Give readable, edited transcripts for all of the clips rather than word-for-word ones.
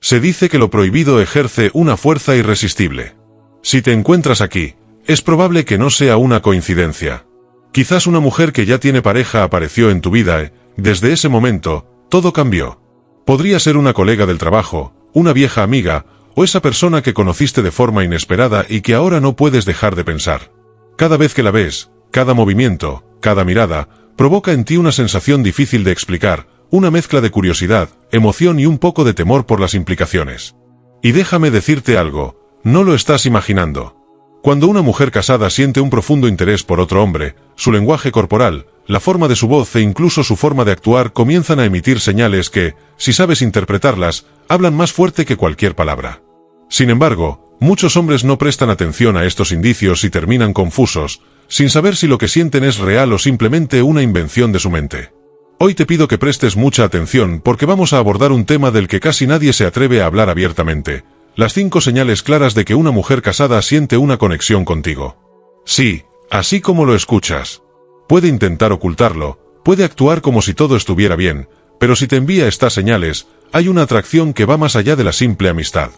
Se dice que lo prohibido ejerce una fuerza irresistible. Si te encuentras aquí, es probable que no sea una coincidencia. Quizás una mujer que ya tiene pareja apareció en tu vida y, desde ese momento, todo cambió. Podría ser una colega del trabajo, una vieja amiga, o esa persona que conociste de forma inesperada y que ahora no puedes dejar de pensar. Cada vez que la ves, cada movimiento, cada mirada, provoca en ti una sensación difícil de explicar, una mezcla de curiosidad, emoción y un poco de temor por las implicaciones. Y déjame decirte algo, no lo estás imaginando. Cuando una mujer casada siente un profundo interés por otro hombre, su lenguaje corporal, la forma de su voz e incluso su forma de actuar comienzan a emitir señales que, si sabes interpretarlas, hablan más fuerte que cualquier palabra. Sin embargo, muchos hombres no prestan atención a estos indicios y terminan confusos, sin saber si lo que sienten es real o simplemente una invención de su mente. Hoy te pido que prestes mucha atención porque vamos a abordar un tema del que casi nadie se atreve a hablar abiertamente: las 5 señales claras de que una mujer casada siente una conexión contigo. Sí, así como lo escuchas. Puede intentar ocultarlo, puede actuar como si todo estuviera bien, pero si te envía estas señales, hay una atracción que va más allá de la simple amistad.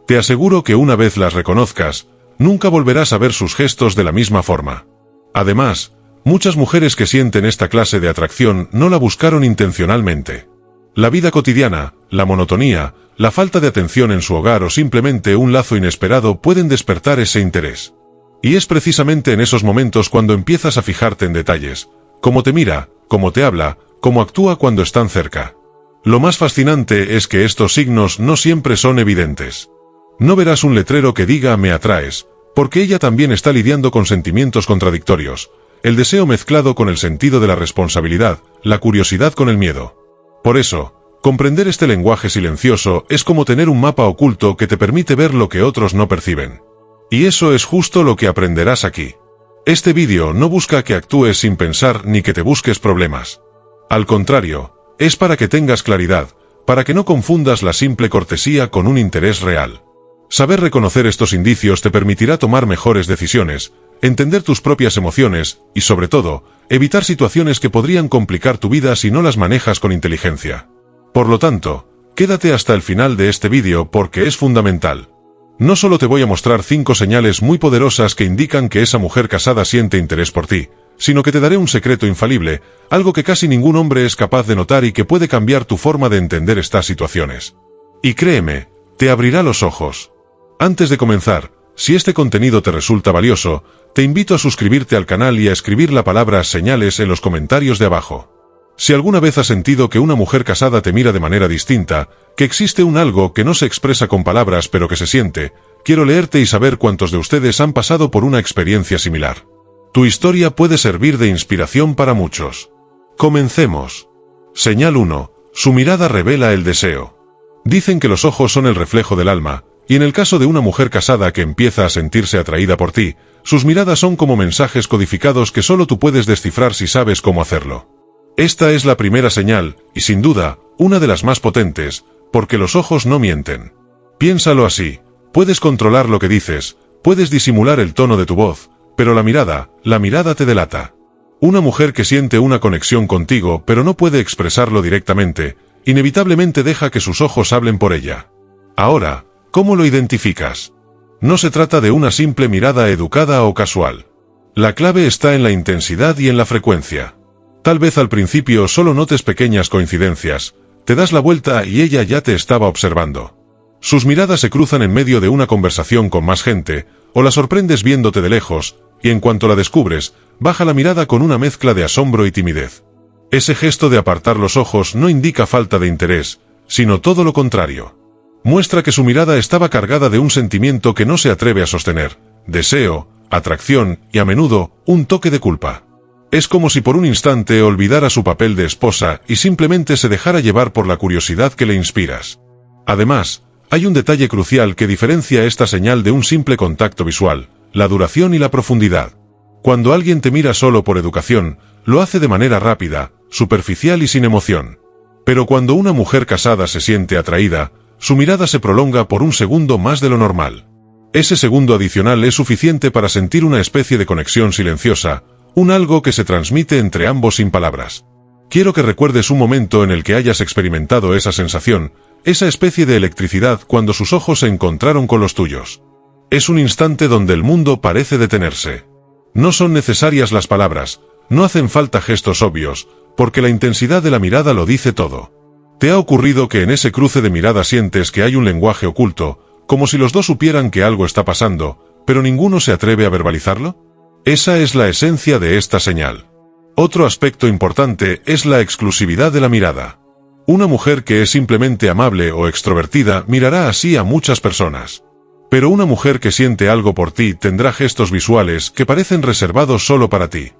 Te aseguro que una vez las reconozcas, nunca volverás a ver sus gestos de la misma forma. Además, muchas mujeres que sienten esta clase de atracción no la buscaron intencionalmente. La vida cotidiana, la monotonía, la falta de atención en su hogar o simplemente un lazo inesperado pueden despertar ese interés. Y es precisamente en esos momentos cuando empiezas a fijarte en detalles: cómo te mira, cómo te habla, cómo actúa cuando están cerca. Lo más fascinante es que estos signos no siempre son evidentes. No verás un letrero que diga "me atraes", porque ella también está lidiando con sentimientos contradictorios: el deseo mezclado con el sentido de la responsabilidad, la curiosidad con el miedo. Por eso, comprender este lenguaje silencioso es como tener un mapa oculto que te permite ver lo que otros no perciben. Y eso es justo lo que aprenderás aquí. Este vídeo no busca que actúes sin pensar ni que te busques problemas. Al contrario, es para que tengas claridad, para que no confundas la simple cortesía con un interés real. Saber reconocer estos indicios te permitirá tomar mejores decisiones, entender tus propias emociones y, sobre todo, evitar situaciones que podrían complicar tu vida si no las manejas con inteligencia. Por lo tanto, quédate hasta el final de este vídeo porque es fundamental. No solo te voy a mostrar 5 señales muy poderosas que indican que esa mujer casada siente interés por ti, sino que te daré un secreto infalible, algo que casi ningún hombre es capaz de notar y que puede cambiar tu forma de entender estas situaciones. Y créeme, te abrirá los ojos. Antes de comenzar, si este contenido te resulta valioso, te invito a suscribirte al canal y a escribir la palabra señales en los comentarios de abajo. Si alguna vez has sentido que una mujer casada te mira de manera distinta, que existe un algo que no se expresa con palabras pero que se siente, quiero leerte y saber cuántos de ustedes han pasado por una experiencia similar. Tu historia puede servir de inspiración para muchos. Comencemos. Señal 1. Su mirada revela el deseo. Dicen que los ojos son el reflejo del alma, y en el caso de una mujer casada que empieza a sentirse atraída por ti, sus miradas son como mensajes codificados que solo tú puedes descifrar si sabes cómo hacerlo. Esta es la primera señal, y sin duda, una de las más potentes, porque los ojos no mienten. Piénsalo así: puedes controlar lo que dices, puedes disimular el tono de tu voz, pero la mirada te delata. Una mujer que siente una conexión contigo pero no puede expresarlo directamente, inevitablemente deja que sus ojos hablen por ella. Ahora, ¿cómo lo identificas? No se trata de una simple mirada educada o casual. La clave está en la intensidad y en la frecuencia. Tal vez al principio solo notes pequeñas coincidencias, te das la vuelta y ella ya te estaba observando. Sus miradas se cruzan en medio de una conversación con más gente, o la sorprendes viéndote de lejos, y en cuanto la descubres, baja la mirada con una mezcla de asombro y timidez. Ese gesto de apartar los ojos no indica falta de interés, sino todo lo contrario. Muestra que su mirada estaba cargada de un sentimiento que no se atreve a sostener: deseo, atracción y a menudo, un toque de culpa. Es como si por un instante olvidara su papel de esposa y simplemente se dejara llevar por la curiosidad que le inspiras. Además, hay un detalle crucial que diferencia esta señal de un simple contacto visual: la duración y la profundidad. Cuando alguien te mira solo por educación, lo hace de manera rápida, superficial y sin emoción. Pero cuando una mujer casada se siente atraída, su mirada se prolonga por un segundo más de lo normal. Ese segundo adicional es suficiente para sentir una especie de conexión silenciosa, un algo que se transmite entre ambos sin palabras. Quiero que recuerdes un momento en el que hayas experimentado esa sensación, esa especie de electricidad cuando sus ojos se encontraron con los tuyos. Es un instante donde el mundo parece detenerse. No son necesarias las palabras, no hacen falta gestos obvios, porque la intensidad de la mirada lo dice todo. ¿Te ha ocurrido que en ese cruce de miradas sientes que hay un lenguaje oculto, como si los dos supieran que algo está pasando, pero ninguno se atreve a verbalizarlo? Esa es la esencia de esta señal. Otro aspecto importante es la exclusividad de la mirada. Una mujer que es simplemente amable o extrovertida mirará así a muchas personas. Pero una mujer que siente algo por ti tendrá gestos visuales que parecen reservados solo para ti.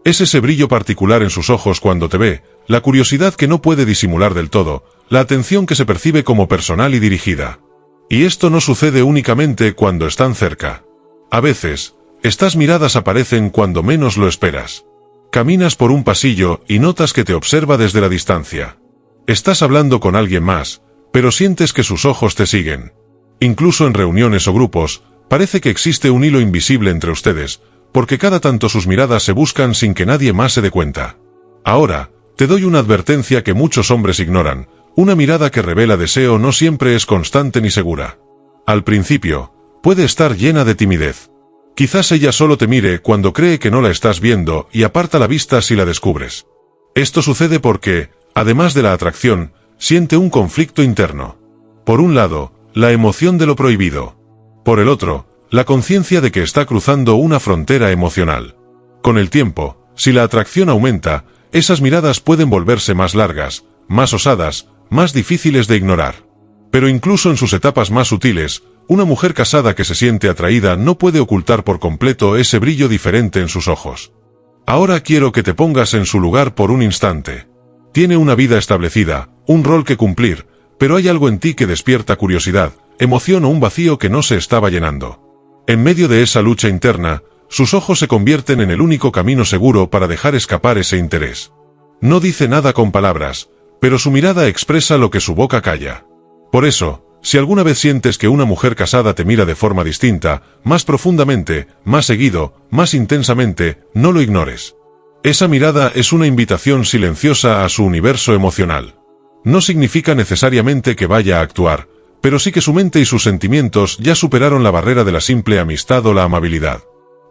Es ese brillo particular en sus ojos cuando te ve, la curiosidad que no puede disimular del todo, la atención que se percibe como personal y dirigida. Y esto no sucede únicamente cuando están cerca. A veces, estas miradas aparecen cuando menos lo esperas. Caminas por un pasillo y notas que te observa desde la distancia. Estás hablando con alguien más, pero sientes que sus ojos te siguen. Incluso en reuniones o grupos, parece que existe un hilo invisible entre ustedes, porque cada tanto sus miradas se buscan sin que nadie más se dé cuenta. Ahora, te doy una advertencia que muchos hombres ignoran. Una mirada que revela deseo no siempre es constante ni segura. Al principio, puede estar llena de timidez. Quizás ella solo te mire cuando cree que no la estás viendo y aparta la vista si la descubres. Esto sucede porque, además de la atracción, siente un conflicto interno. Por un lado, la emoción de lo prohibido. Por el otro, la conciencia de que está cruzando una frontera emocional. Con el tiempo, si la atracción aumenta, esas miradas pueden volverse más largas, más osadas, más difíciles de ignorar. Pero incluso en sus etapas más sutiles, una mujer casada que se siente atraída no puede ocultar por completo ese brillo diferente en sus ojos. Ahora quiero que te pongas en su lugar por un instante. Tiene una vida establecida, un rol que cumplir, pero hay algo en ti que despierta curiosidad, emoción o un vacío que no se estaba llenando. En medio de esa lucha interna, sus ojos se convierten en el único camino seguro para dejar escapar ese interés. No dice nada con palabras, pero su mirada expresa lo que su boca calla. Por eso, si alguna vez sientes que una mujer casada te mira de forma distinta, más profundamente, más seguido, más intensamente, no lo ignores. Esa mirada es una invitación silenciosa a su universo emocional. No significa necesariamente que vaya a actuar, pero sí que su mente y sus sentimientos ya superaron la barrera de la simple amistad o la amabilidad.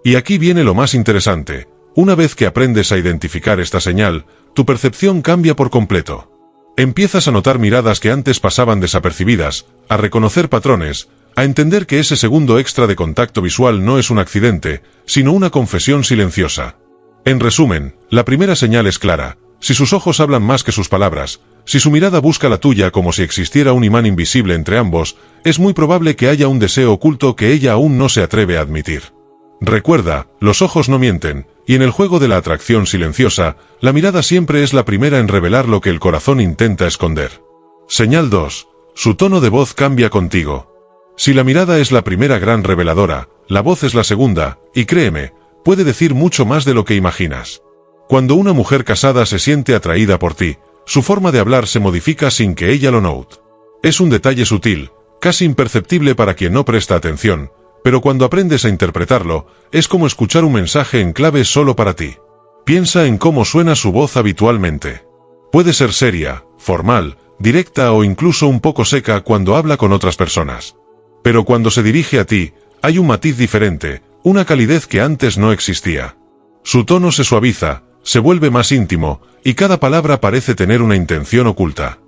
Y aquí viene lo más interesante. Una vez que aprendes a identificar esta señal, tu percepción cambia por completo. Empiezas a notar miradas que antes pasaban desapercibidas, a reconocer patrones, a entender que ese segundo extra de contacto visual no es un accidente, sino una confesión silenciosa. En resumen, la primera señal es clara. Si sus ojos hablan más que sus palabras, si su mirada busca la tuya como si existiera un imán invisible entre ambos, es muy probable que haya un deseo oculto que ella aún no se atreve a admitir. Recuerda, los ojos no mienten, y en el juego de la atracción silenciosa, la mirada siempre es la primera en revelar lo que el corazón intenta esconder. Señal 2. Su tono de voz cambia contigo. Si la mirada es la primera gran reveladora, la voz es la segunda, y créeme, puede decir mucho más de lo que imaginas. Cuando una mujer casada se siente atraída por ti, su forma de hablar se modifica sin que ella lo note. Es un detalle sutil, casi imperceptible para quien no presta atención, pero cuando aprendes a interpretarlo, es como escuchar un mensaje en clave solo para ti. Piensa en cómo suena su voz habitualmente. Puede ser seria, formal, directa o incluso un poco seca cuando habla con otras personas. Pero cuando se dirige a ti, hay un matiz diferente, una calidez que antes no existía. Su tono se suaviza, se vuelve más íntimo, y cada palabra parece tener una intención oculta.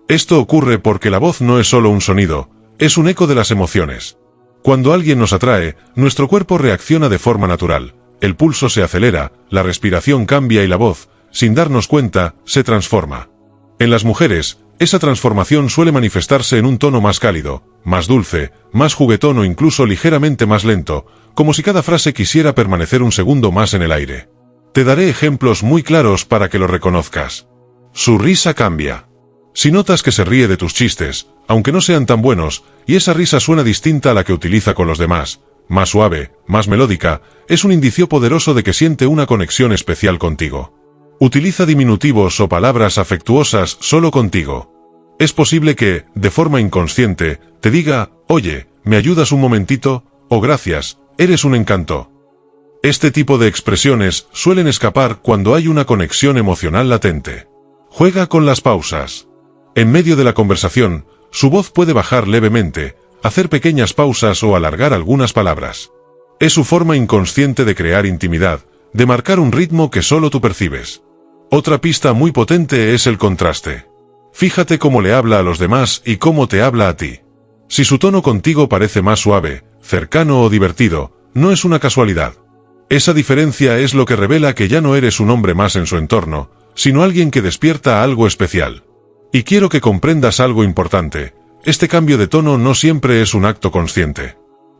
Esto ocurre porque la voz no es solo un sonido, es un eco de las emociones. Cuando alguien nos atrae, nuestro cuerpo reacciona de forma natural, el pulso se acelera, la respiración cambia y la voz, sin darnos cuenta, se transforma. En las mujeres, esa transformación suele manifestarse en un tono más cálido, más dulce, más juguetón o incluso ligeramente más lento, como si cada frase quisiera permanecer un segundo más en el aire. Te daré ejemplos muy claros para que lo reconozcas. Su risa cambia. Si notas que se ríe de tus chistes, aunque no sean tan buenos, y esa risa suena distinta a la que utiliza con los demás, más suave, más melódica, es un indicio poderoso de que siente una conexión especial contigo. Utiliza diminutivos o palabras afectuosas solo contigo. Es posible que, de forma inconsciente, te diga, oye, ¿me ayudas un momentito? O gracias, eres un encanto. Este tipo de expresiones suelen escapar cuando hay una conexión emocional latente. Juega con las pausas. En medio de la conversación, Su voz puede bajar levemente, hacer pequeñas pausas o alargar algunas palabras. Es su forma inconsciente de crear intimidad, de marcar un ritmo que solo tú percibes. Otra pista muy potente es el contraste. Fíjate cómo le habla a los demás y cómo te habla a ti. Si su tono contigo parece más suave, cercano o divertido, no es una casualidad. Esa diferencia es lo que revela que ya no eres un hombre más en su entorno, sino alguien que despierta algo especial. Y quiero que comprendas algo importante: este cambio de tono no siempre es un acto consciente.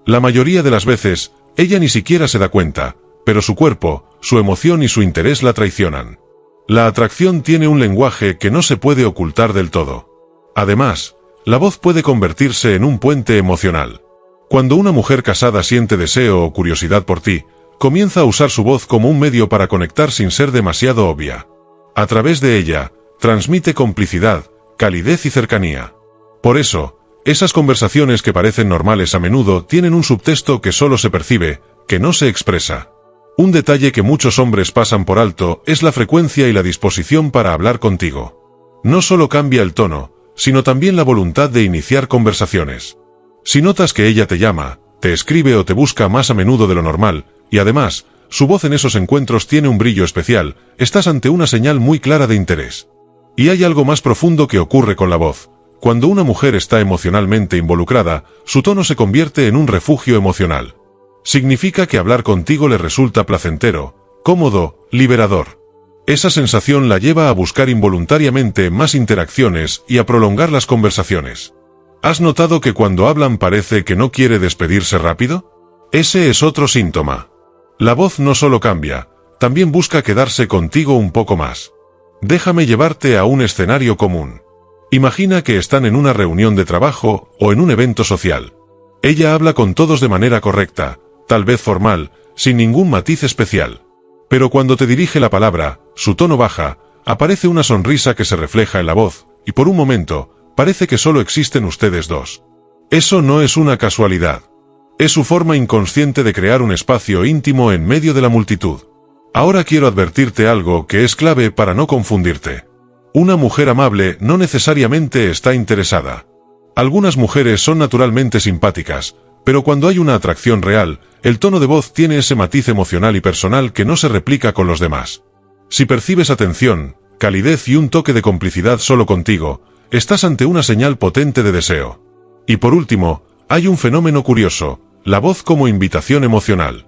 La mayoría de las veces, ella ni siquiera se da cuenta, pero su cuerpo, su emoción y su interés la traicionan. La atracción tiene un lenguaje que no se puede ocultar del todo. Además, la voz puede convertirse en un puente emocional. Cuando una mujer casada siente deseo o curiosidad por ti, comienza a usar su voz como un medio para conectar sin ser demasiado obvia. A través de ella, transmite complicidad, calidez y cercanía. Por eso, esas conversaciones que parecen normales a menudo tienen un subtexto que solo se percibe, que no se expresa. Un detalle que muchos hombres pasan por alto es la frecuencia y la disposición para hablar contigo. No solo cambia el tono, sino también la voluntad de iniciar conversaciones. Si notas que ella te llama, te escribe o te busca más a menudo de lo normal, y además, su voz en esos encuentros tiene un brillo especial, estás ante una señal muy clara de interés. Y hay algo más profundo que ocurre con la voz. Cuando una mujer está emocionalmente involucrada, su tono se convierte en un refugio emocional. Significa que hablar contigo le resulta placentero, cómodo, liberador. Esa sensación la lleva a buscar involuntariamente más interacciones y a prolongar las conversaciones. ¿Has notado que cuando hablan parece que no quiere despedirse rápido? Ese es otro síntoma. La voz no solo cambia, también busca quedarse contigo un poco más. Déjame llevarte a un escenario común. Imagina que están en una reunión de trabajo o en un evento social. Ella habla con todos de manera correcta, tal vez formal, sin ningún matiz especial. Pero cuando te dirige la palabra, su tono baja, aparece una sonrisa que se refleja en la voz, y por un momento, parece que solo existen ustedes dos. Eso no es una casualidad. Es su forma inconsciente de crear un espacio íntimo en medio de la multitud. Ahora quiero advertirte algo que es clave para no confundirte. Una mujer amable no necesariamente está interesada. Algunas mujeres son naturalmente simpáticas, pero cuando hay una atracción real, el tono de voz tiene ese matiz emocional y personal que no se replica con los demás. Si percibes atención, calidez y un toque de complicidad solo contigo, estás ante una señal potente de deseo. Y por último, hay un fenómeno curioso: la voz como invitación emocional.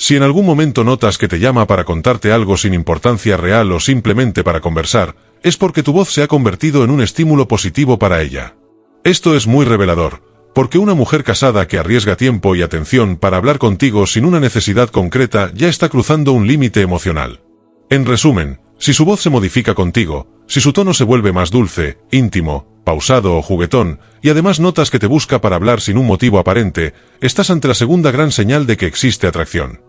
Si en algún momento notas que te llama para contarte algo sin importancia real o simplemente para conversar, es porque tu voz se ha convertido en un estímulo positivo para ella. Esto es muy revelador, porque una mujer casada que arriesga tiempo y atención para hablar contigo sin una necesidad concreta ya está cruzando un límite emocional. En resumen, si su voz se modifica contigo, si su tono se vuelve más dulce, íntimo, pausado o juguetón, y además notas que te busca para hablar sin un motivo aparente, estás ante la segunda gran señal de que existe atracción.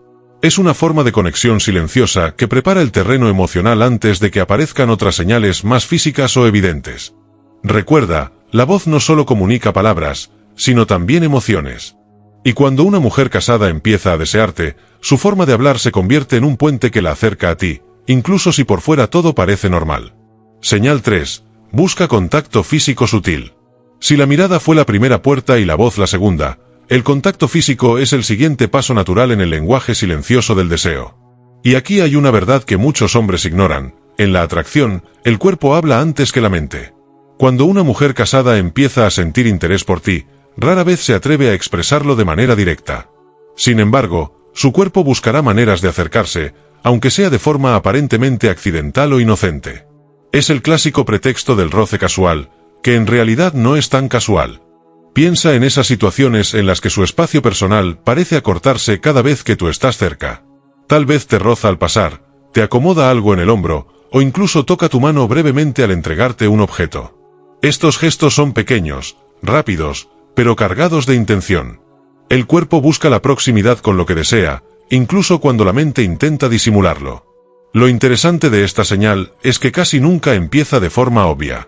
Es una forma de conexión silenciosa que prepara el terreno emocional antes de que aparezcan otras señales más físicas o evidentes. Recuerda, la voz no solo comunica palabras, sino también emociones. Y cuando una mujer casada empieza a desearte, su forma de hablar se convierte en un puente que la acerca a ti, incluso si por fuera todo parece normal. Señal 3. Busca contacto físico sutil. Si la mirada fue la primera puerta y la voz la segunda, el contacto físico es el siguiente paso natural en el lenguaje silencioso del deseo. Y aquí hay una verdad que muchos hombres ignoran: en la atracción, el cuerpo habla antes que la mente. Cuando una mujer casada empieza a sentir interés por ti, rara vez se atreve a expresarlo de manera directa. Sin embargo, su cuerpo buscará maneras de acercarse, aunque sea de forma aparentemente accidental o inocente. Es el clásico pretexto del roce casual, que en realidad no es tan casual. Piensa en esas situaciones en las que su espacio personal parece acortarse cada vez que tú estás cerca. Tal vez te roza al pasar, te acomoda algo en el hombro, o incluso toca tu mano brevemente al entregarte un objeto. Estos gestos son pequeños, rápidos, pero cargados de intención. El cuerpo busca la proximidad con lo que desea, incluso cuando la mente intenta disimularlo. Lo interesante de esta señal es que casi nunca empieza de forma obvia.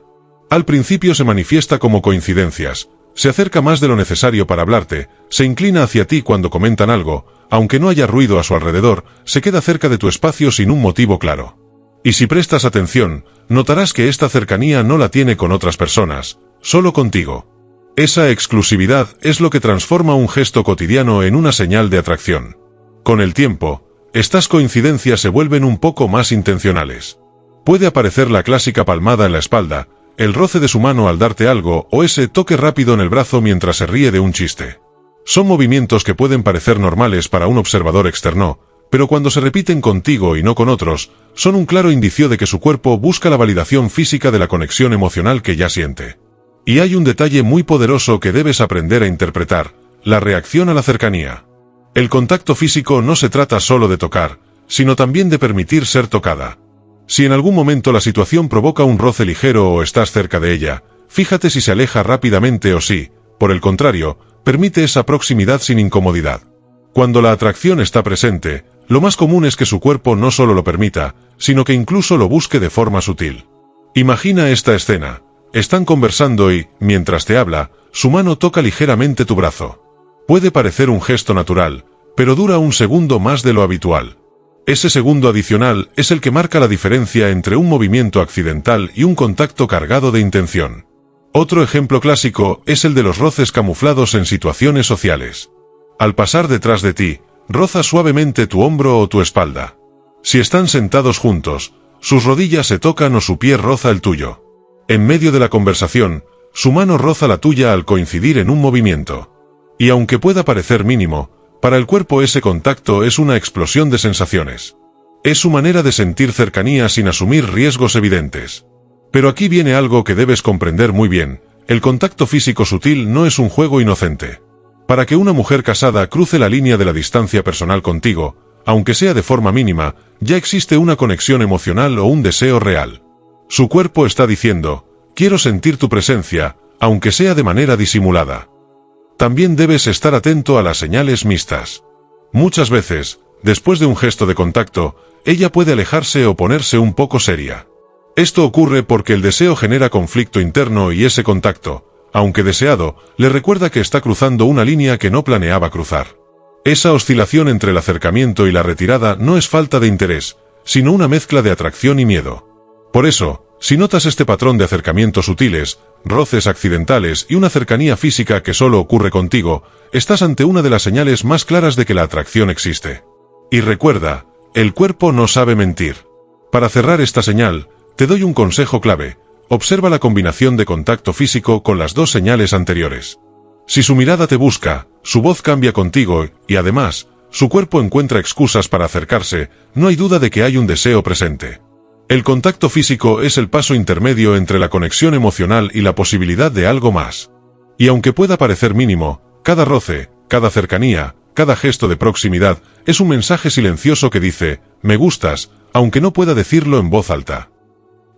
Al principio se manifiesta como coincidencias, se acerca más de lo necesario para hablarte, se inclina hacia ti cuando comentan algo, aunque no haya ruido a su alrededor, se queda cerca de tu espacio sin un motivo claro. Y si prestas atención, notarás que esta cercanía no la tiene con otras personas, solo contigo. Esa exclusividad es lo que transforma un gesto cotidiano en una señal de atracción. Con el tiempo, estas coincidencias se vuelven un poco más intencionales. Puede aparecer la clásica palmada en la espalda, el roce de su mano al darte algo o ese toque rápido en el brazo mientras se ríe de un chiste. Son movimientos que pueden parecer normales para un observador externo, pero cuando se repiten contigo y no con otros, son un claro indicio de que su cuerpo busca la validación física de la conexión emocional que ya siente. Y hay un detalle muy poderoso que debes aprender a interpretar: la reacción a la cercanía. El contacto físico no se trata solo de tocar, sino también de permitir ser tocada. Si en algún momento la situación provoca un roce ligero o estás cerca de ella, fíjate si se aleja rápidamente o si, por el contrario, permite esa proximidad sin incomodidad. Cuando la atracción está presente, lo más común es que su cuerpo no solo lo permita, sino que incluso lo busque de forma sutil. Imagina esta escena. Están conversando y, mientras te habla, su mano toca ligeramente tu brazo. Puede parecer un gesto natural, pero dura un segundo más de lo habitual. Ese segundo adicional es el que marca la diferencia entre un movimiento accidental y un contacto cargado de intención. Otro ejemplo clásico es el de los roces camuflados en situaciones sociales. Al pasar detrás de ti, roza suavemente tu hombro o tu espalda. Si están sentados juntos, sus rodillas se tocan o su pie roza el tuyo. En medio de la conversación, su mano roza la tuya al coincidir en un movimiento. Y aunque pueda parecer mínimo, para el cuerpo ese contacto es una explosión de sensaciones. Es su manera de sentir cercanía sin asumir riesgos evidentes. Pero aquí viene algo que debes comprender muy bien: el contacto físico sutil no es un juego inocente. Para que una mujer casada cruce la línea de la distancia personal contigo, aunque sea de forma mínima, ya existe una conexión emocional o un deseo real. Su cuerpo está diciendo: quiero sentir tu presencia, aunque sea de manera disimulada. También debes estar atento a las señales mixtas. Muchas veces, después de un gesto de contacto, ella puede alejarse o ponerse un poco seria. Esto ocurre porque el deseo genera conflicto interno y ese contacto, aunque deseado, le recuerda que está cruzando una línea que no planeaba cruzar. Esa oscilación entre el acercamiento y la retirada no es falta de interés, sino una mezcla de atracción y miedo. Por eso, si notas este patrón de acercamientos sutiles, roces accidentales y una cercanía física que solo ocurre contigo, estás ante una de las señales más claras de que la atracción existe. Y recuerda, el cuerpo no sabe mentir. Para cerrar esta señal, te doy un consejo clave: observa la combinación de contacto físico con las dos señales anteriores. Si su mirada te busca, su voz cambia contigo y además, su cuerpo encuentra excusas para acercarse, no hay duda de que hay un deseo presente. El contacto físico es el paso intermedio entre la conexión emocional y la posibilidad de algo más. Y aunque pueda parecer mínimo, cada roce, cada cercanía, cada gesto de proximidad, es un mensaje silencioso que dice: me gustas, aunque no pueda decirlo en voz alta.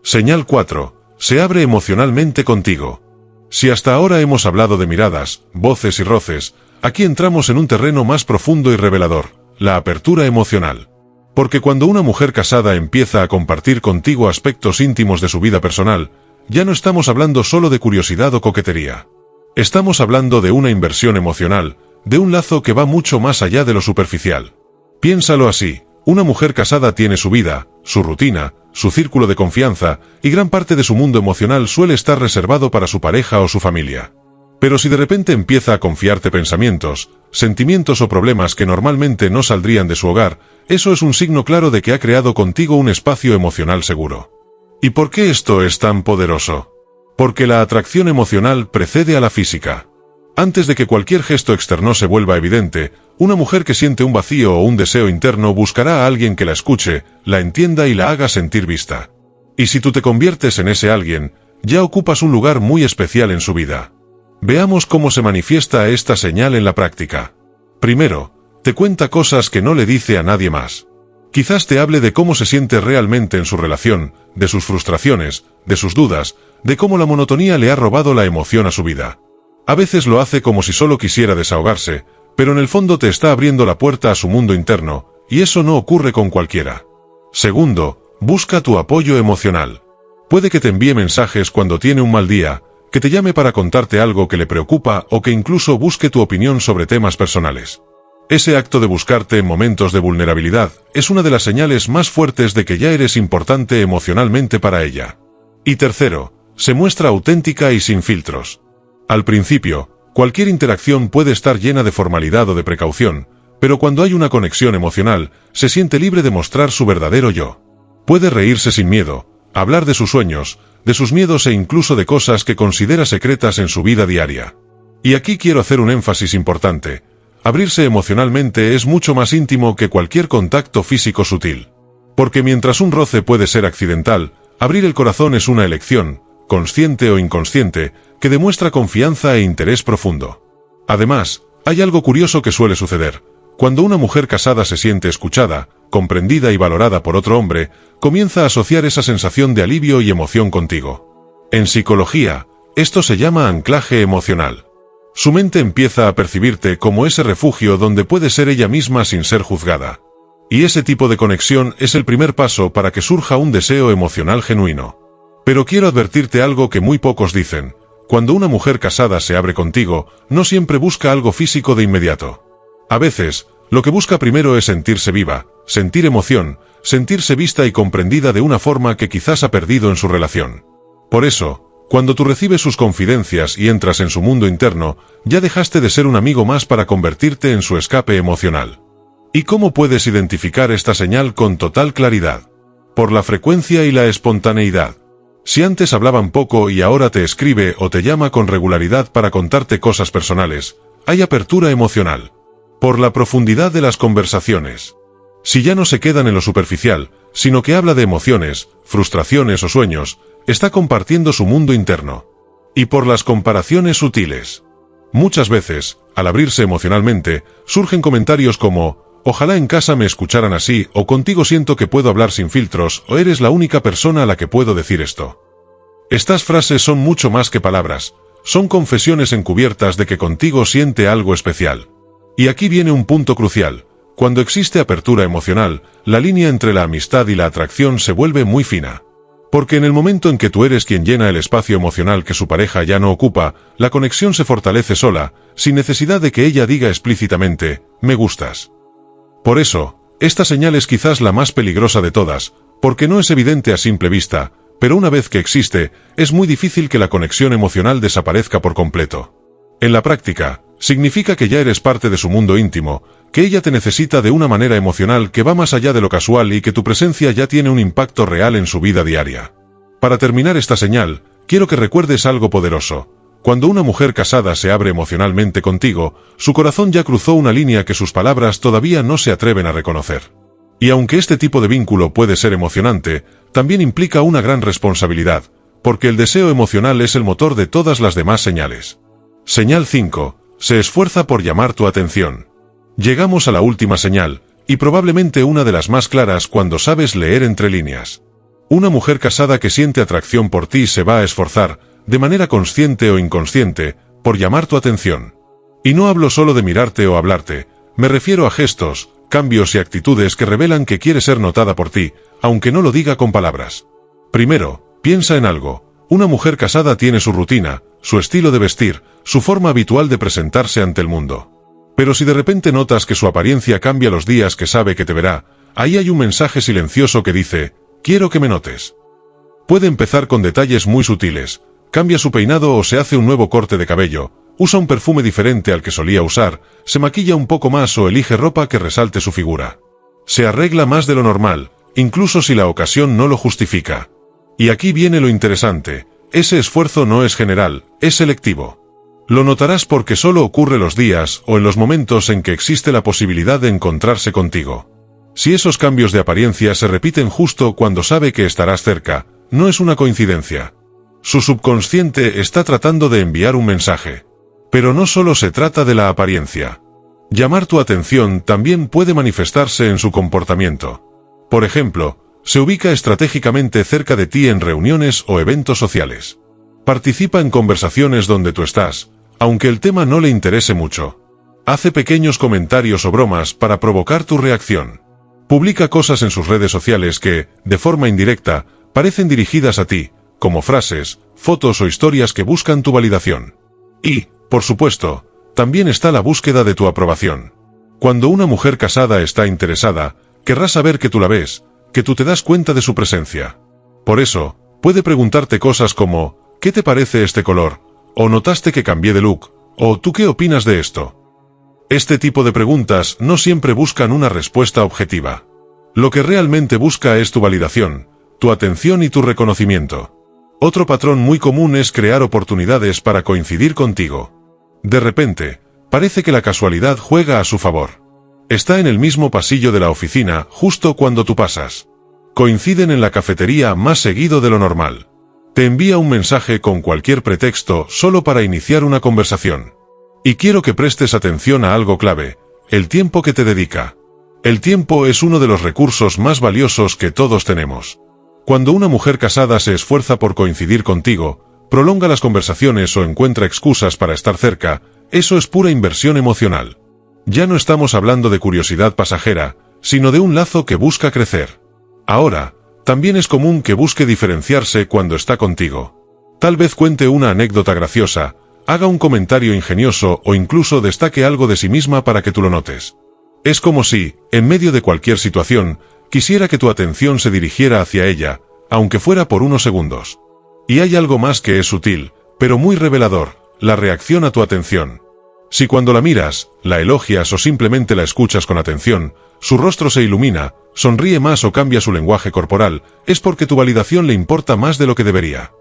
Señal 4. Se abre emocionalmente contigo. Si hasta ahora hemos hablado de miradas, voces y roces, aquí entramos en un terreno más profundo y revelador: la apertura emocional. Porque cuando una mujer casada empieza a compartir contigo aspectos íntimos de su vida personal, ya no estamos hablando solo de curiosidad o coquetería. Estamos hablando de una inversión emocional, de un lazo que va mucho más allá de lo superficial. Piénsalo así: una mujer casada tiene su vida, su rutina, su círculo de confianza, y gran parte de su mundo emocional suele estar reservado para su pareja o su familia. Pero si de repente empieza a confiarte pensamientos, sentimientos o problemas que normalmente no saldrían de su hogar, eso es un signo claro de que ha creado contigo un espacio emocional seguro. ¿Y por qué esto es tan poderoso? Porque la atracción emocional precede a la física. Antes de que cualquier gesto externo se vuelva evidente, una mujer que siente un vacío o un deseo interno buscará a alguien que la escuche, la entienda y la haga sentir vista. Y si tú te conviertes en ese alguien, ya ocupas un lugar muy especial en su vida. Veamos cómo se manifiesta esta señal en la práctica. Primero, te cuenta cosas que no le dice a nadie más. Quizás te hable de cómo se siente realmente en su relación, de sus frustraciones, de sus dudas, de cómo la monotonía le ha robado la emoción a su vida. A veces lo hace como si solo quisiera desahogarse, pero en el fondo te está abriendo la puerta a su mundo interno, y eso no ocurre con cualquiera. Segundo, busca tu apoyo emocional. Puede que te envíe mensajes cuando tiene un mal día, que te llame para contarte algo que le preocupa o que incluso busque tu opinión sobre temas personales. Ese acto de buscarte en momentos de vulnerabilidad es una de las señales más fuertes de que ya eres importante emocionalmente para ella. Y tercero, se muestra auténtica y sin filtros. Al principio, cualquier interacción puede estar llena de formalidad o de precaución, pero cuando hay una conexión emocional, se siente libre de mostrar su verdadero yo. Puede reírse sin miedo, hablar de sus sueños, de sus miedos e incluso de cosas que considera secretas en su vida diaria. Y aquí quiero hacer un énfasis importante. Abrirse emocionalmente es mucho más íntimo que cualquier contacto físico sutil. Porque mientras un roce puede ser accidental, abrir el corazón es una elección, consciente o inconsciente, que demuestra confianza e interés profundo. Además, hay algo curioso que suele suceder. Cuando una mujer casada se siente escuchada, comprendida y valorada por otro hombre, comienza a asociar esa sensación de alivio y emoción contigo. En psicología, esto se llama anclaje emocional. Su mente empieza a percibirte como ese refugio donde puede ser ella misma sin ser juzgada. Y ese tipo de conexión es el primer paso para que surja un deseo emocional genuino. Pero quiero advertirte algo que muy pocos dicen. Cuando una mujer casada se abre contigo, no siempre busca algo físico de inmediato. A veces, lo que busca primero es sentirse viva, sentir emoción, sentirse vista y comprendida de una forma que quizás ha perdido en su relación. Por eso, cuando tú recibes sus confidencias y entras en su mundo interno, ya dejaste de ser un amigo más para convertirte en su escape emocional. ¿Y cómo puedes identificar esta señal con total claridad? Por la frecuencia y la espontaneidad. Si antes hablaban poco y ahora te escribe o te llama con regularidad para contarte cosas personales, hay apertura emocional. Por la profundidad de las conversaciones. Si ya no se quedan en lo superficial, sino que habla de emociones, frustraciones o sueños, está compartiendo su mundo interno. Y por las comparaciones sutiles. Muchas veces, al abrirse emocionalmente, surgen comentarios como: ojalá en casa me escucharan así, o contigo siento que puedo hablar sin filtros, o eres la única persona a la que puedo decir esto. Estas frases son mucho más que palabras, son confesiones encubiertas de que contigo siente algo especial. Y aquí viene un punto crucial. Cuando existe apertura emocional, la línea entre la amistad y la atracción se vuelve muy fina. Porque en el momento en que tú eres quien llena el espacio emocional que su pareja ya no ocupa, la conexión se fortalece sola, sin necesidad de que ella diga explícitamente: me gustas. Por eso, esta señal es quizás la más peligrosa de todas, porque no es evidente a simple vista, pero una vez que existe, es muy difícil que la conexión emocional desaparezca por completo. En la práctica, significa que ya eres parte de su mundo íntimo, que ella te necesita de una manera emocional que va más allá de lo casual y que tu presencia ya tiene un impacto real en su vida diaria. Para terminar esta señal, quiero que recuerdes algo poderoso. Cuando una mujer casada se abre emocionalmente contigo, su corazón ya cruzó una línea que sus palabras todavía no se atreven a reconocer. Y aunque este tipo de vínculo puede ser emocionante, también implica una gran responsabilidad, porque el deseo emocional es el motor de todas las demás señales. Señal 5. Se esfuerza por llamar tu atención. Llegamos a la última señal, y probablemente una de las más claras cuando sabes leer entre líneas. Una mujer casada que siente atracción por ti se va a esforzar, de manera consciente o inconsciente, por llamar tu atención. Y no hablo solo de mirarte o hablarte, me refiero a gestos, cambios y actitudes que revelan que quiere ser notada por ti, aunque no lo diga con palabras. Primero, piensa en algo. Una mujer casada tiene su rutina, su estilo de vestir, su forma habitual de presentarse ante el mundo. Pero si de repente notas que su apariencia cambia los días que sabe que te verá, ahí hay un mensaje silencioso que dice: quiero que me notes. Puede empezar con detalles muy sutiles. Cambia su peinado o se hace un nuevo corte de cabello, usa un perfume diferente al que solía usar, se maquilla un poco más o elige ropa que resalte su figura. Se arregla más de lo normal, incluso si la ocasión no lo justifica. Y aquí viene lo interesante, ese esfuerzo no es general, es selectivo. Lo notarás porque solo ocurre los días o en los momentos en que existe la posibilidad de encontrarse contigo. Si esos cambios de apariencia se repiten justo cuando sabe que estarás cerca, no es una coincidencia. Su subconsciente está tratando de enviar un mensaje. Pero no solo se trata de la apariencia. Llamar tu atención también puede manifestarse en su comportamiento. Por ejemplo, se ubica estratégicamente cerca de ti en reuniones o eventos sociales. Participa en conversaciones donde tú estás, aunque el tema no le interese mucho. Hace pequeños comentarios o bromas para provocar tu reacción. Publica cosas en sus redes sociales que, de forma indirecta, parecen dirigidas a ti, como frases, fotos o historias que buscan tu validación. Y, por supuesto, también está la búsqueda de tu aprobación. Cuando una mujer casada está interesada, querrá saber que tú la ves, que tú te das cuenta de su presencia. Por eso, puede preguntarte cosas como: ¿qué te parece este color? ¿O notaste que cambié de look? ¿O tú qué opinas de esto? Este tipo de preguntas no siempre buscan una respuesta objetiva. Lo que realmente busca es tu validación, tu atención y tu reconocimiento. Otro patrón muy común es crear oportunidades para coincidir contigo. De repente, parece que la casualidad juega a su favor. Está en el mismo pasillo de la oficina justo cuando tú pasas. Coinciden en la cafetería más seguido de lo normal. Te envía un mensaje con cualquier pretexto solo para iniciar una conversación. Y quiero que prestes atención a algo clave: el tiempo que te dedica. El tiempo es uno de los recursos más valiosos que todos tenemos. Cuando una mujer casada se esfuerza por coincidir contigo, prolonga las conversaciones o encuentra excusas para estar cerca, eso es pura inversión emocional. Ya no estamos hablando de curiosidad pasajera, sino de un lazo que busca crecer. Ahora, también es común que busque diferenciarse cuando está contigo. Tal vez cuente una anécdota graciosa, haga un comentario ingenioso o incluso destaque algo de sí misma para que tú lo notes. Es como si, en medio de cualquier situación, quisiera que tu atención se dirigiera hacia ella, aunque fuera por unos segundos. Y hay algo más que es sutil, pero muy revelador: la reacción a tu atención. Si cuando la miras, la elogias o simplemente la escuchas con atención, su rostro se ilumina, sonríe más o cambia su lenguaje corporal, es porque tu validación le importa más de lo que debería.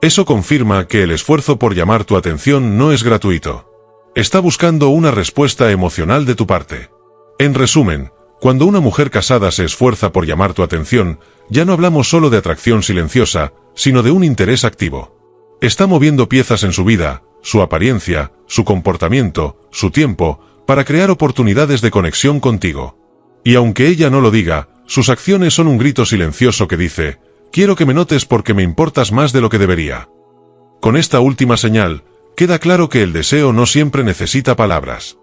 Eso confirma que el esfuerzo por llamar tu atención no es gratuito. Está buscando una respuesta emocional de tu parte. En resumen, cuando una mujer casada se esfuerza por llamar tu atención, ya no hablamos solo de atracción silenciosa, sino de un interés activo. Está moviendo piezas en su vida, su apariencia, su comportamiento, su tiempo, para crear oportunidades de conexión contigo. Y aunque ella no lo diga, sus acciones son un grito silencioso que dice: quiero que me notes porque me importas más de lo que debería. Con esta última señal, queda claro que el deseo no siempre necesita palabras.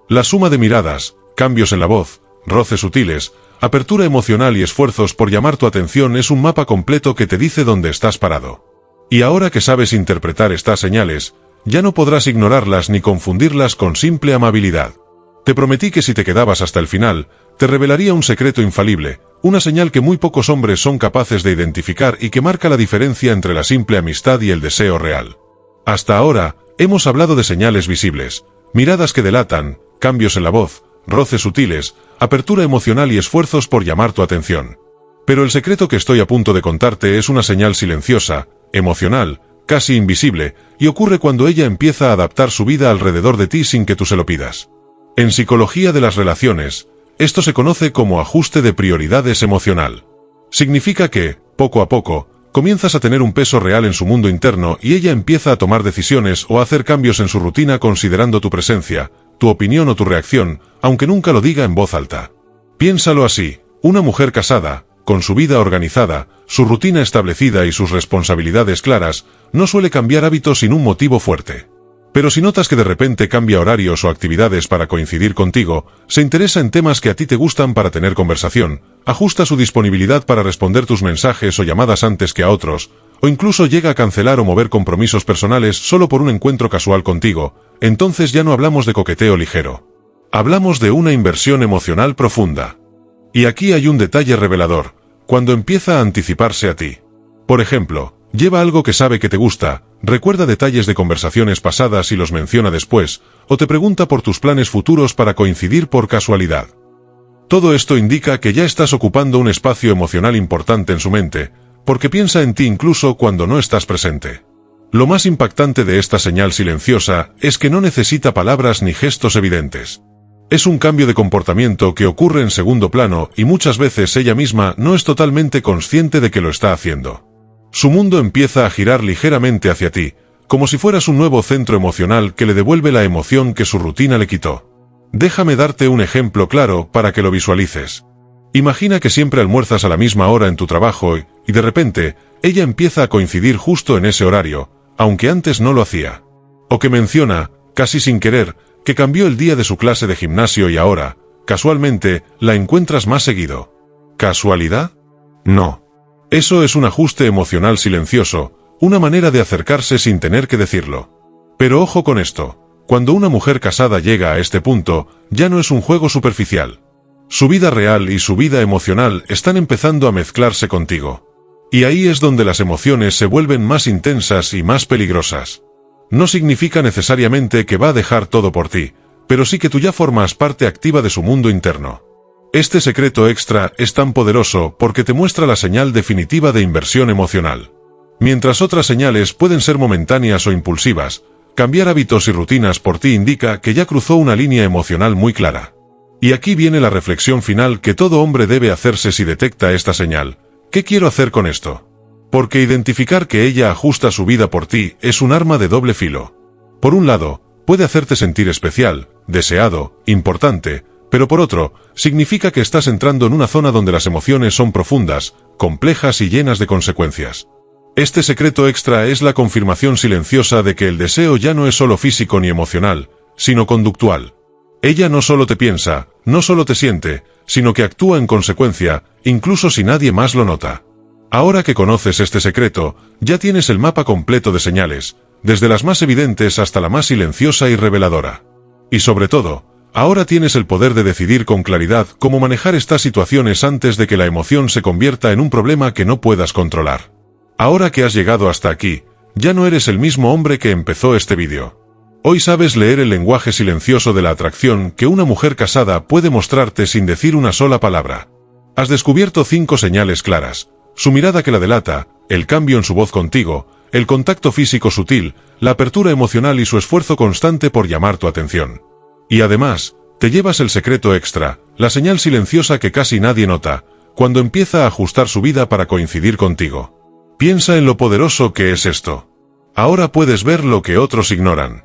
La suma de miradas, cambios en la voz, roces sutiles, apertura emocional y esfuerzos por llamar tu atención es un mapa completo que te dice dónde estás parado. Y ahora que sabes interpretar estas señales, ya no podrás ignorarlas ni confundirlas con simple amabilidad. Te prometí que si te quedabas hasta el final, te revelaría un secreto infalible, una señal que muy pocos hombres son capaces de identificar y que marca la diferencia entre la simple amistad y el deseo real. Hasta ahora, hemos hablado de señales visibles, miradas que delatan, cambios en la voz, roces sutiles, apertura emocional y esfuerzos por llamar tu atención. Pero el secreto que estoy a punto de contarte es una señal silenciosa, emocional, casi invisible, y ocurre cuando ella empieza a adaptar su vida alrededor de ti sin que tú se lo pidas. En psicología de las relaciones, esto se conoce como ajuste de prioridades emocional. Significa que, poco a poco, comienzas a tener un peso real en su mundo interno y ella empieza a tomar decisiones o a hacer cambios en su rutina considerando tu presencia, tu opinión o tu reacción, aunque nunca lo diga en voz alta. Piénsalo así: una mujer casada, con su vida organizada, su rutina establecida y sus responsabilidades claras, no suele cambiar hábitos sin un motivo fuerte. Pero si notas que de repente cambia horarios o actividades para coincidir contigo, se interesa en temas que a ti te gustan para tener conversación, ajusta su disponibilidad para responder tus mensajes o llamadas antes que a otros, o incluso llega a cancelar o mover compromisos personales solo por un encuentro casual contigo, entonces ya no hablamos de coqueteo ligero. Hablamos de una inversión emocional profunda. Y aquí hay un detalle revelador: cuando empieza a anticiparse a ti. Por ejemplo, lleva algo que sabe que te gusta, recuerda detalles de conversaciones pasadas y los menciona después, o te pregunta por tus planes futuros para coincidir por casualidad. Todo esto indica que ya estás ocupando un espacio emocional importante en su mente, porque piensa en ti incluso cuando no estás presente. Lo más impactante de esta señal silenciosa es que no necesita palabras ni gestos evidentes. Es un cambio de comportamiento que ocurre en segundo plano y muchas veces ella misma no es totalmente consciente de que lo está haciendo. Su mundo empieza a girar ligeramente hacia ti, como si fueras un nuevo centro emocional que le devuelve la emoción que su rutina le quitó. Déjame darte un ejemplo claro para que lo visualices. Imagina que siempre almuerzas a la misma hora en tu trabajo y de repente, ella empieza a coincidir justo en ese horario, aunque antes no lo hacía. O que menciona, casi sin querer, que cambió el día de su clase de gimnasio y ahora, casualmente, la encuentras más seguido. ¿Casualidad? No. Eso es un ajuste emocional silencioso, una manera de acercarse sin tener que decirlo. Pero ojo con esto: cuando una mujer casada llega a este punto, ya no es un juego superficial. Su vida real y su vida emocional están empezando a mezclarse contigo. Y ahí es donde las emociones se vuelven más intensas y más peligrosas. No significa necesariamente que va a dejar todo por ti, pero sí que tú ya formas parte activa de su mundo interno. Este secreto extra es tan poderoso porque te muestra la señal definitiva de inversión emocional. Mientras otras señales pueden ser momentáneas o impulsivas, cambiar hábitos y rutinas por ti indica que ya cruzó una línea emocional muy clara. Y aquí viene la reflexión final que todo hombre debe hacerse si detecta esta señal. ¿Qué quiero hacer con esto? Porque identificar que ella ajusta su vida por ti es un arma de doble filo. Por un lado, puede hacerte sentir especial, deseado, importante, pero por otro, significa que estás entrando en una zona donde las emociones son profundas, complejas y llenas de consecuencias. Este secreto extra es la confirmación silenciosa de que el deseo ya no es solo físico ni emocional, sino conductual. Ella no solo te piensa, no solo te siente, sino que actúa en consecuencia, incluso si nadie más lo nota. Ahora que conoces este secreto, ya tienes el mapa completo de señales, desde las más evidentes hasta la más silenciosa y reveladora. Y sobre todo, ahora tienes el poder de decidir con claridad cómo manejar estas situaciones antes de que la emoción se convierta en un problema que no puedas controlar. Ahora que has llegado hasta aquí, ya no eres el mismo hombre que empezó este vídeo. Hoy sabes leer el lenguaje silencioso de la atracción que una mujer casada puede mostrarte sin decir una sola palabra. Has descubierto 5 señales claras: su mirada que la delata, el cambio en su voz contigo, el contacto físico sutil, la apertura emocional y su esfuerzo constante por llamar tu atención. Y además, te llevas el secreto extra, la señal silenciosa que casi nadie nota, cuando empieza a ajustar su vida para coincidir contigo. Piensa en lo poderoso que es esto. Ahora puedes ver lo que otros ignoran.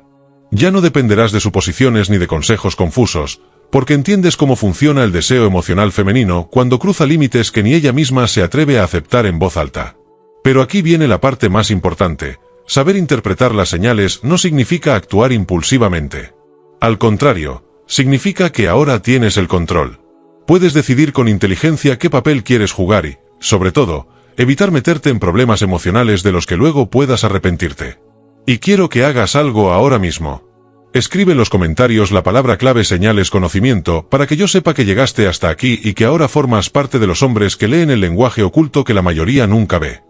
Ya no dependerás de suposiciones ni de consejos confusos, porque entiendes cómo funciona el deseo emocional femenino cuando cruza límites que ni ella misma se atreve a aceptar en voz alta. Pero aquí viene la parte más importante: saber interpretar las señales no significa actuar impulsivamente. Al contrario, significa que ahora tienes el control. Puedes decidir con inteligencia qué papel quieres jugar y, sobre todo, evitar meterte en problemas emocionales de los que luego puedas arrepentirte. Y quiero que hagas algo ahora mismo. Escribe en los comentarios la palabra clave señales conocimiento para que yo sepa que llegaste hasta aquí y que ahora formas parte de los hombres que leen el lenguaje oculto que la mayoría nunca ve.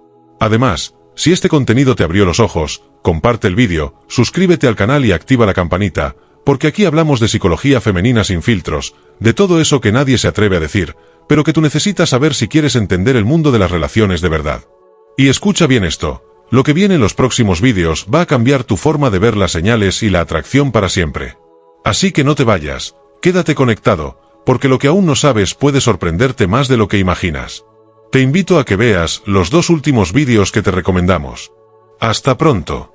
Además, si este contenido te abrió los ojos, comparte el vídeo, suscríbete al canal y activa la campanita, porque aquí hablamos de psicología femenina sin filtros, de todo eso que nadie se atreve a decir, pero que tú necesitas saber si quieres entender el mundo de las relaciones de verdad. Y escucha bien esto: lo que viene en los próximos vídeos va a cambiar tu forma de ver las señales y la atracción para siempre. Así que no te vayas, quédate conectado, porque lo que aún no sabes puede sorprenderte más de lo que imaginas. Te invito a que veas los 2 últimos vídeos que te recomendamos. ¡Hasta pronto!